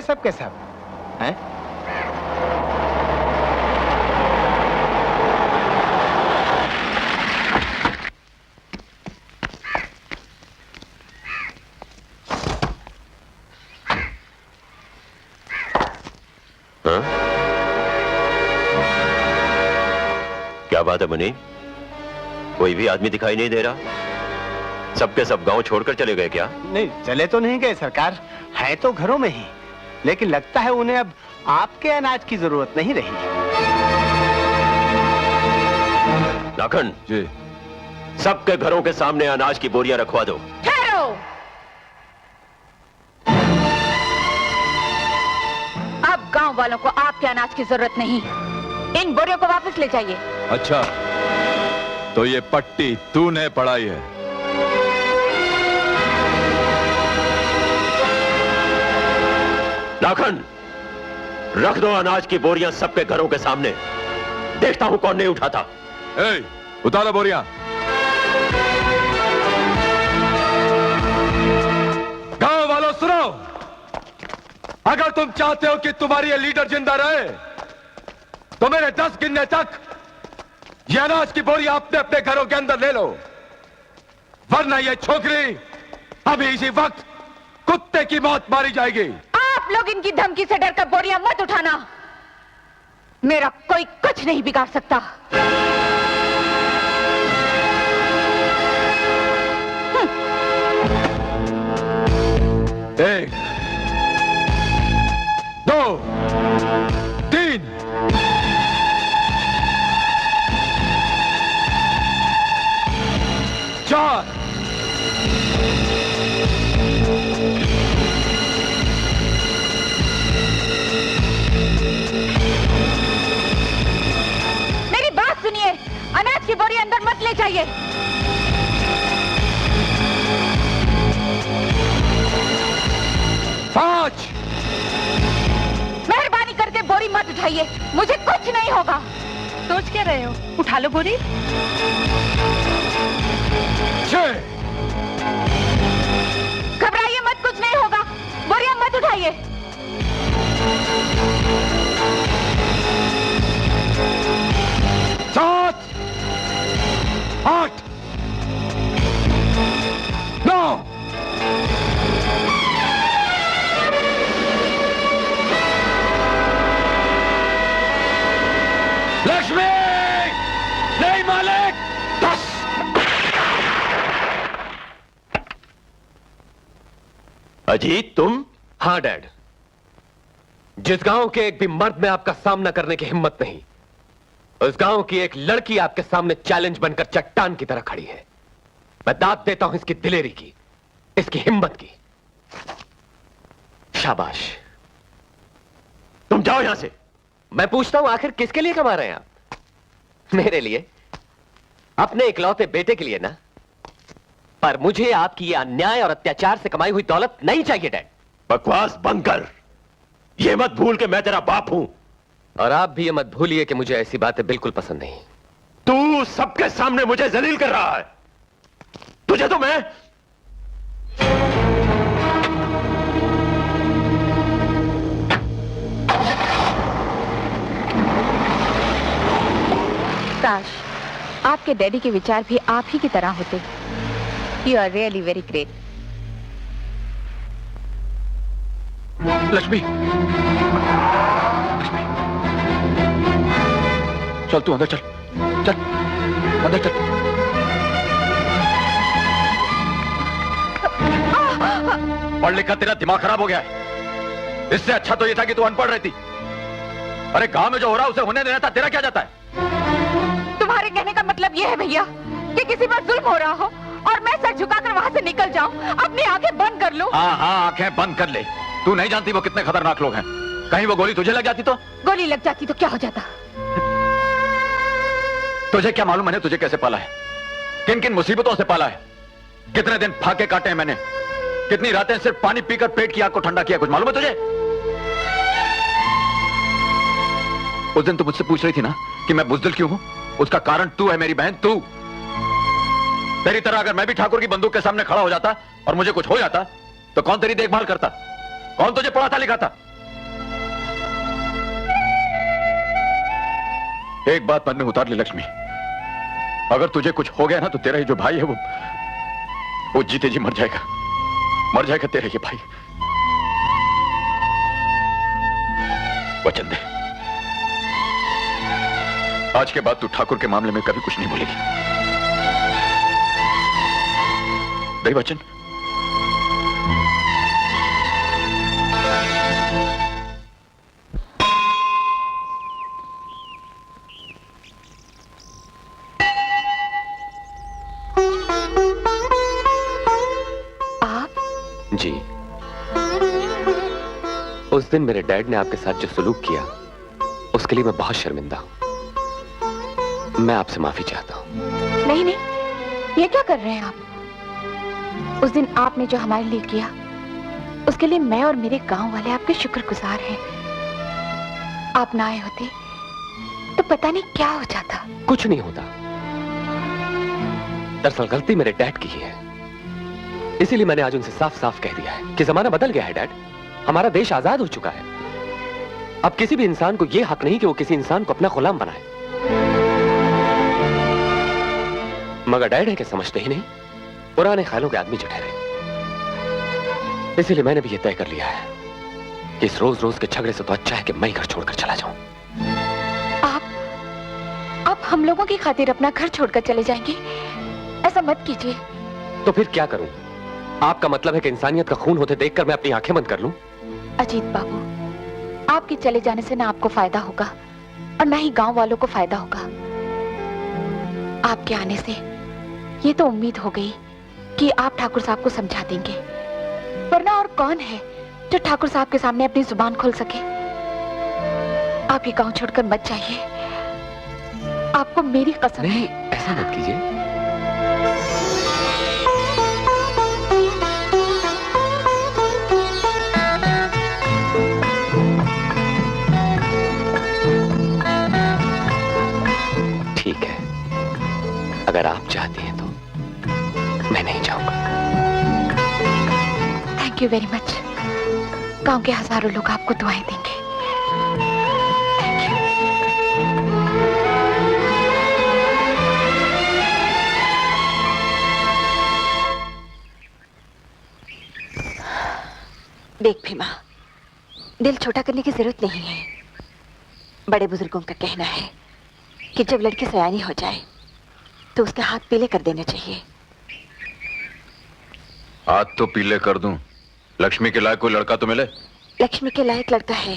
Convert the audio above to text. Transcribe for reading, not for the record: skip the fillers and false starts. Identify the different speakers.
Speaker 1: सब के सब हैं?
Speaker 2: हाँ? क्या बात है मुनि? कोई भी आदमी दिखाई नहीं दे रहा। सबके सब गांव छोड़कर चले गए क्या?
Speaker 1: नहीं, चले तो नहीं गए सरकार, है तो घरों में ही, लेकिन लगता है उन्हें अब आपके अनाज की जरूरत नहीं रही।
Speaker 2: लाखन
Speaker 3: जी।
Speaker 2: सबके घरों के सामने अनाज की बोरियां रखवा दो।
Speaker 4: ठहरो। अब गांव वालों को आपके अनाज की जरूरत नहीं, इन बोरियों को वापस ले जाइए।
Speaker 3: अच्छा, तो ये पट्टी तूने पढ़ाई है?
Speaker 2: लाखन, रख दो अनाज की बोरियां सबके घरों के सामने। देखता हूं कौन नहीं उठाता।
Speaker 3: ए, उतारो बोरियां। गांव वालों सुनो, अगर तुम चाहते हो कि तुम्हारी ये लीडर जिंदा रहे तो मेरे 10 गिनने तक ये अनाज की बोरियां अपने अपने घरों के अंदर ले लो, वरना ये छोकरी अभी इसी वक्त कुत्ते की मौत मारी जाएगी।
Speaker 4: आप लोग इनकी धमकी से डरकर बोरियां मत उठाना, मेरा कोई कुछ नहीं बिगाड़ सकता।
Speaker 3: 1 2 3 4
Speaker 4: मेरी बात सुनिए, अनाज की बोरी अंदर मत ले जाइए।
Speaker 3: पांच।
Speaker 4: मेहरबानी करके बोरी मत उठाइए, मुझे कुछ नहीं होगा। सोच क्या रहे हो? उठा लो बोरी।
Speaker 3: 6
Speaker 4: घबराइए मत, कुछ नहीं होगा, बोरियां मत उठाइए।
Speaker 3: 7 8 9 लक्ष्मी! नहीं मालिक! 10।
Speaker 2: अजीत तुम?
Speaker 5: हाँ डैड, जिस गांव के एक भी मर्द में आपका सामना करने की हिम्मत नहीं, उस गांव की एक लड़की आपके सामने चैलेंज बनकर चट्टान की तरह खड़ी है। मैं दाद देता हूं इसकी दिलेरी की, इसकी हिम्मत की। शाबाश।
Speaker 2: तुम जाओ यहां से।
Speaker 5: मैं पूछता हूं, आखिर किसके लिए कमा रहे हैं आप? मेरे लिए, अपने इकलौते बेटे के लिए ना। पर मुझे आपकी ये अन्याय और अत्याचार से कमाई हुई दौलत नहीं चाहिए डैड।
Speaker 2: बकवास बंद कर। ये मत भूल के मैं तेरा बाप हूं।
Speaker 5: और आप भी ये मत भूलिए कि मुझे ऐसी बातें बिल्कुल पसंद नहीं।
Speaker 2: तू सबके सामने मुझे जलील कर रहा है। तुझे तो मैं
Speaker 4: काश आपके डैडी के विचार भी आप ही की तरह होते। You are really very great.
Speaker 3: Lakshmi, चल तू अंदर चल, चल अंदर चल। पढ़ लिखा तेरा दिमाग खराब हो गया है। इससे अच्छा तो ये था कि तू अनपढ़ रहती। अरे गांव में जो हो रहा है उसे होने देना था, तेरा क्या जाता है?
Speaker 4: तुम्हारे कहने का मतलब यह है भैया कि किसी पर जुल्म हो रहा हो और मैं सर झुकाकर वहां से निकल जाऊं, अपनी आंखें बंद कर लूं।
Speaker 3: हाँ हाँ, आंखें बंद कर ले। तू नहीं जानती वो कितने खतरनाक लोग हैं। कहीं वो गोली तुझे लग जाती तो?
Speaker 4: गोली लग जाती तो क्या हो जाता?
Speaker 3: तुझे क्या मालूम मैंने तुझे कैसे पाला है, किन किन मुसीबतों से पाला है, कितने दिन फाके काटे हैं मैंने, कितनी रातें सिर्फ पानी पीकर पेट की आग को ठंडा किया। कुछ मालूम है तुझे? उस दिन तू मुझसे पूछ रही थी ना कि मैं बुज़दिल क्यों हूं, उसका कारण तू है मेरी बहन, तू। तेरी तरह अगर मैं भी ठाकुर की बंदूक के सामने खड़ा हो जाता और मुझे कुछ हो जाता तो कौन तेरी देखभाल करता, कौन तुझे पढ़ाता लिखाता?
Speaker 6: एक बात मन में उतार ले लक्ष्मी, अगर तुझे कुछ हो गया ना तो तेरा ये जो भाई है वो जीते जी मर जाएगा तेरा ये भाई। वचन दे, आज के बाद तू ठाकुर के मामले में कभी कुछ नहीं बोलेगी। दे वचन।
Speaker 5: जी, उस दिन मेरे डैड ने आपके साथ जो सलूक किया उसके लिए मैं बहुत शर्मिंदा हूं। मैं आपसे माफी चाहता हूं।
Speaker 4: नहीं नहीं, ये क्या कर रहे हैं आप? उस दिन आपने जो हमारे लिए किया उसके लिए मैं और मेरे गांव वाले आपके शुक्रगुजार हैं। आप ना आए होते तो पता नहीं क्या हो जाता।
Speaker 5: कुछ नहीं होता। दरअसल गलती मेरे डैड की ही है, इसीलिए मैंने आज उनसे साफ साफ कह दिया है कि जमाना बदल गया है डैड। हमारा देश आजाद हो चुका है। अब किसी भी इंसान को यह हक नहीं कि वो किसी इंसान को अपना गुलाम बनाए। मगर डैड है कि समझते ही नहीं, पुराने ख्यालों के आदमी जो ठहरे। इसीलिए मैंने भी यह तय कर लिया है कि इस रोज रोज के झगड़े से तो अच्छा है कि मैं ही घर छोड़कर चला जाऊं।
Speaker 4: आप हम लोगों की खातिर अपना घर छोड़कर चले जाएंगे? ऐसा मत कीजिए।
Speaker 5: तो फिर क्या करूं? आपका मतलब है कि इंसानियत का खून होते देखकर मैं अपनी आंखें बंद कर लूं?
Speaker 4: अजीत बाबू, आपके चले जाने से ना आपको फायदा होगा और ना ही गांव वालों को फायदा होगा। आपके आने से ये तो उम्मीद हो गई कि आप ठाकुर साहब को समझा देंगे, वरना और कौन है जो ठाकुर साहब के सामने अपनी जुबान खोल सके। आप ये गांव छोड़कर मत जाइए, आपको मेरी कसम है।
Speaker 5: नहीं, ऐसा मत कीजिए। ठीक है, अगर आप चाहती हैं तो मैं नहीं जाऊंगा।
Speaker 4: Thank you very much. गांव के हजारों लोग आपको दुआएं देंगे। Thank you.
Speaker 7: देख भीमा, दिल छोटा करने की जरूरत नहीं है। बड़े बुजुर्गों का कहना है कि जब लड़की सयानी हो जाए तो उसके हाथ पीले कर देने चाहिए।
Speaker 6: हाथ तो पीले कर दूं, लक्ष्मी के लायक कोई लड़का तो मिले।
Speaker 7: लक्ष्मी के लायक लड़का है